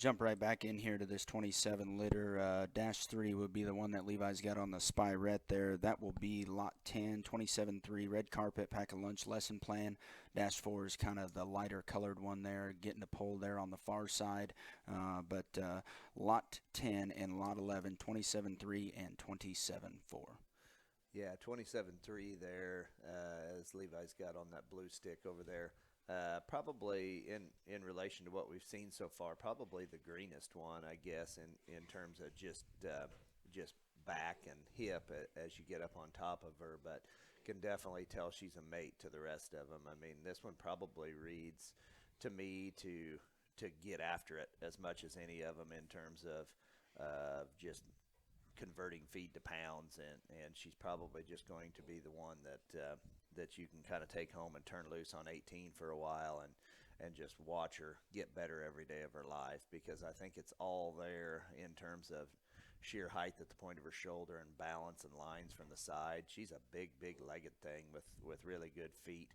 Jump right back in here to this 27 liter. Dash 3 would be the one that Levi's got on the Spirette there. That will be lot 10, 27.3, red carpet, pack a lunch, lesson plan. Dash 4 is kind of the lighter colored one there, getting the pole there on the far side. But lot 10 and lot 11, 27.3 and 27.4. Yeah, 27.3 there, as Levi's got on that blue stick over there. Probably in relation to what we've seen so far, probably the greenest one, I guess, in terms of just back and hip as you get up on top of her. But can definitely tell she's a mate to the rest of them. I mean, this one probably reads to me to get after it as much as any of them in terms of just converting feed to pounds, and she's probably just going to be the one that you can kind of take home and turn loose on 18 for a while and just watch her get better every day of her life, because I think it's all there in terms of sheer height at the point of her shoulder and balance and lines from the side. She's a big legged thing with really good feet.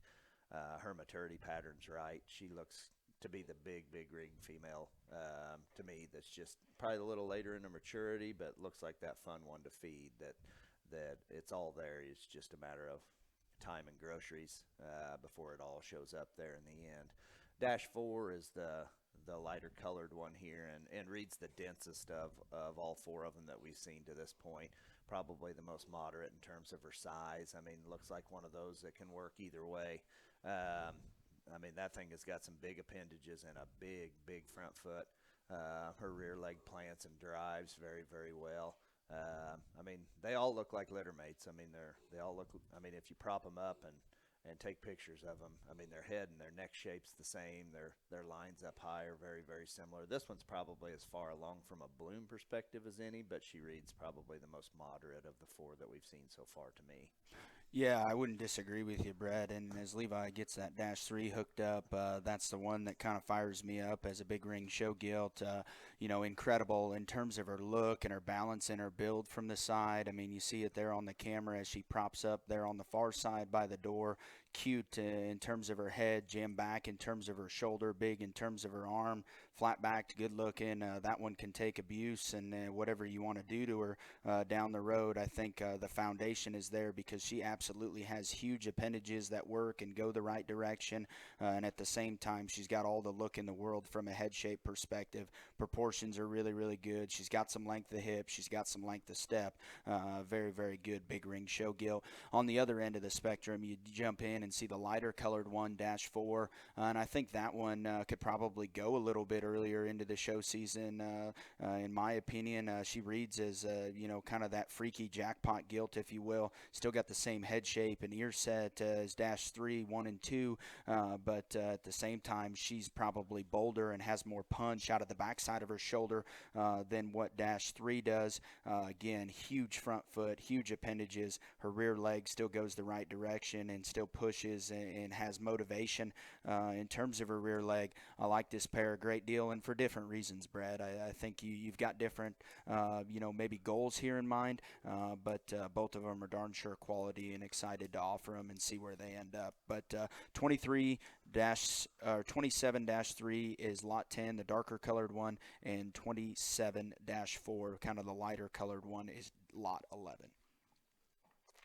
Her maturity pattern's right. She looks to be the big ring female to me. That's just probably a little later in her maturity, but looks like that fun one to feed. That it's all there. It's just a matter of time and groceries before it all shows up there in the end. Dash 4 is the lighter colored one here, and reads the densest of all four of them that we've seen to this point. Probably the most moderate in terms of her size. I mean, looks like one of those that can work either way. I mean, that thing has got some big appendages and a big front foot. Her rear leg plants and drives very well. I mean, they all look like litter mates. I mean, they all look. I mean, if you prop them up and take pictures of them, I mean, their head and their neck shape's the same. Their lines up high are very similar. This one's probably as far along from a bloom perspective as any, but she reads probably the most moderate of the four that we've seen so far to me. Yeah, I wouldn't disagree with you, Brad. And as Levi gets that Dash 3 hooked up, that's the one that kind of fires me up as a big ring show gilt. Incredible in terms of her look and her balance and her build from the side. I mean, you see it there on the camera as she props up there on the far side by the door. Cute in terms of her head, jam back in terms of her shoulder, big in terms of her arm, flat backed, good looking. That one can take abuse and whatever you want to do to her down the road. I think the foundation is there because she absolutely has huge appendages that work and go the right direction. And at the same time, she's got all the look in the world from a head shape perspective. Proportions are really good. She's got some length of hip. She's got some length of step. Very good big ring show gilt. On the other end of the spectrum, you jump in and see the lighter colored one, Dash 4. And I think that one could probably go a little bit earlier into the show season. In my opinion, she reads as, kind of that freaky jackpot gilt, if you will. Still got the same head shape and ear set as Dash 3, 1, and 2. But at the same time, she's probably bolder and has more punch out of the backside of her shoulder than what Dash 3 does. Again, huge front foot, huge appendages. Her rear leg still goes the right direction and still pushes and has motivation in terms of her rear leg. I like this pair a great deal, and for different reasons, Brad. I think you've got different, maybe goals here in mind, but both of them are darn sure quality, and excited to offer them and see where they end up. But 27-3 is lot 10, the darker colored one, and 27-4, kind of the lighter colored one, is lot 11.